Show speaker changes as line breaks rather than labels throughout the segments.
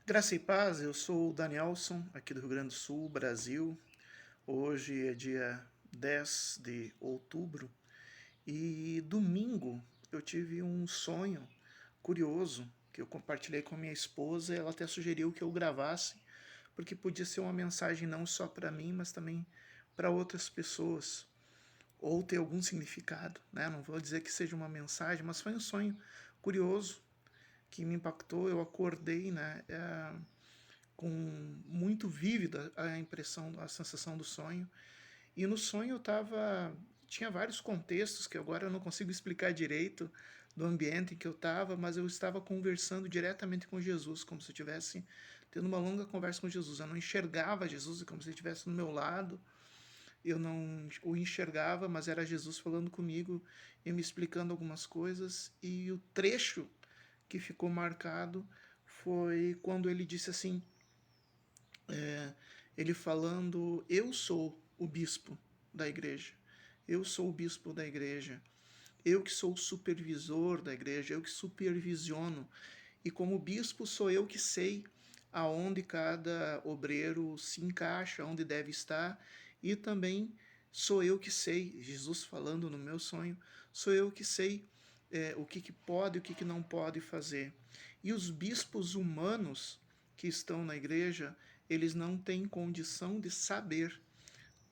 Graça e paz, eu sou o Danielson, aqui do Rio Grande do Sul, Brasil. Hoje é dia 10 de outubro e domingo eu tive um sonho curioso que eu compartilhei com a minha esposa e ela até sugeriu que eu gravasse, porque podia ser uma mensagem não só para mim, mas também para outras pessoas, ou ter algum significado, né? Não vou dizer que seja uma mensagem, mas foi um sonho curioso que me impactou. Eu acordei, né? Com muito vívida a impressão, a sensação do sonho. E no sonho eu estava. Tinha vários contextos que agora eu não consigo explicar direito do ambiente em que eu estava, mas eu estava conversando diretamente com Jesus, como se eu estivesse tendo uma longa conversa com Jesus. Eu não enxergava Jesus, como se ele estivesse no meu lado. Eu não o enxergava, mas era Jesus falando comigo e me explicando algumas coisas. E o trecho que ficou marcado foi quando ele disse assim: ele falando: Eu sou o bispo da igreja, eu sou o bispo da igreja, eu que sou o supervisor da igreja, eu que supervisiono, e como bispo sou eu que sei aonde cada obreiro se encaixa, onde deve estar, e também sou eu que sei, Jesus falando no meu sonho, sou eu que sei o que pode e o que não pode fazer. E os bispos humanos que estão na igreja, eles não têm condição de saber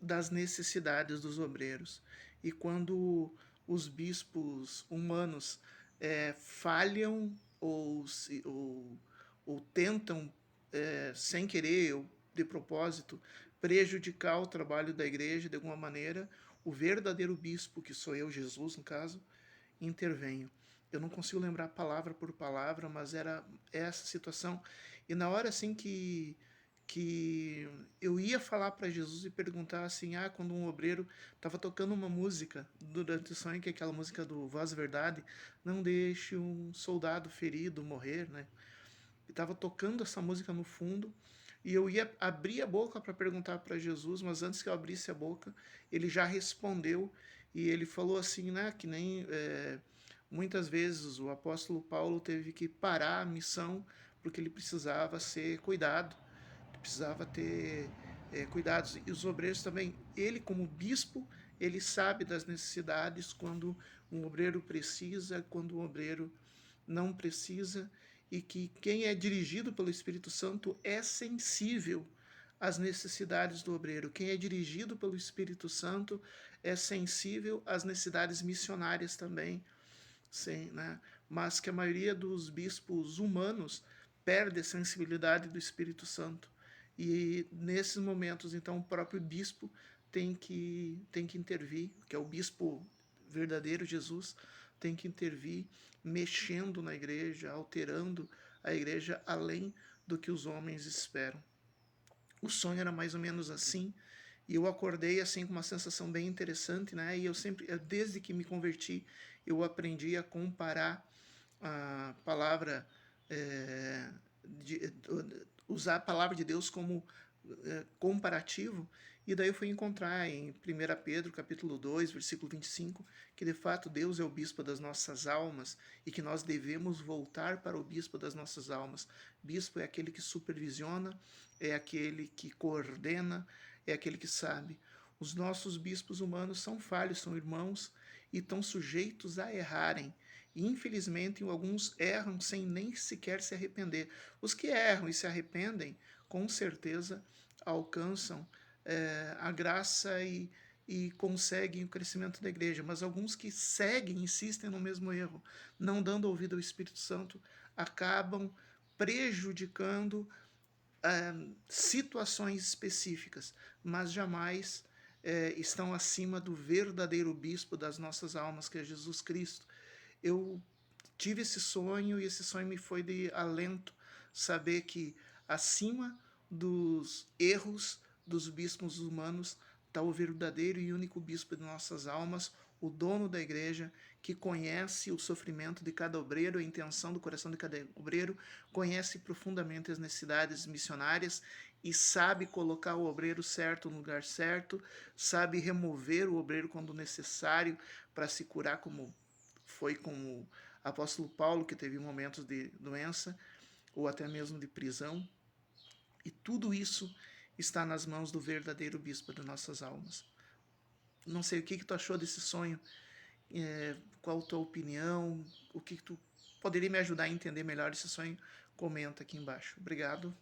das necessidades dos obreiros. E quando os bispos humanos falham ou tentam, sem querer ou de propósito, prejudicar o trabalho da igreja de alguma maneira, o verdadeiro bispo, que sou eu, Jesus, no caso, intervenho. Eu não consigo lembrar palavra por palavra, mas era essa situação. E na hora assim que eu ia falar para Jesus e perguntar assim, quando um obreiro estava tocando uma música durante o sonho, que é aquela música do Voz e Verdade, não deixe um soldado ferido morrer, né? Estava tocando essa música no fundo e eu ia abrir a boca para perguntar para Jesus, mas antes que eu abrisse a boca, ele já respondeu e ele falou assim, né, que nem muitas vezes o apóstolo Paulo teve que parar a missão porque ele precisava ser cuidado, precisava ter cuidados. E os obreiros também, ele como bispo, ele sabe das necessidades quando um obreiro precisa, quando um obreiro não precisa, e que quem é dirigido pelo Espírito Santo é sensível às necessidades do obreiro. Quem é dirigido pelo Espírito Santo é sensível às necessidades missionárias também, sim, né? Mas que a maioria dos bispos humanos perde a sensibilidade do Espírito Santo. E nesses momentos, então, o próprio bispo tem que intervir, que é o bispo verdadeiro, Jesus, tem que intervir, mexendo na igreja, alterando a igreja além do que os homens esperam. O sonho era mais ou menos assim, e eu acordei assim com uma sensação bem interessante, né? E desde que me converti, eu aprendi a comparar a palavra, de, usar a palavra de Deus como comparativo, e daí eu fui encontrar em 1 Pedro capítulo 2, versículo 25, que de fato Deus é o bispo das nossas almas e que nós devemos voltar para o bispo das nossas almas. Bispo é aquele que supervisiona, é aquele que coordena, é aquele que sabe. Os nossos bispos humanos são falhos, são irmãos e estão sujeitos a errarem. E, infelizmente, alguns erram sem nem sequer se arrepender. Os que erram e se arrependem, com certeza, alcançam a graça e conseguem o crescimento da igreja. Mas alguns que seguem, insistem no mesmo erro, não dando ouvido ao Espírito Santo, acabam prejudicando situações específicas, mas jamais estão acima do verdadeiro bispo das nossas almas, que é Jesus Cristo. Eu tive esse sonho e esse sonho me foi de alento saber que acima dos erros dos bispos humanos está o verdadeiro e único bispo de nossas almas, o dono da igreja, que conhece o sofrimento de cada obreiro, a intenção do coração de cada obreiro, conhece profundamente as necessidades missionárias e sabe colocar o obreiro certo no lugar certo, sabe remover o obreiro quando necessário para se curar, como foi com o apóstolo Paulo, que teve momentos de doença, ou até mesmo de prisão. E tudo isso está nas mãos do verdadeiro bispo de nossas almas. Não sei o que tu achou desse sonho, qual a tua opinião, o que tu poderia me ajudar a entender melhor esse sonho, comenta aqui embaixo. Obrigado.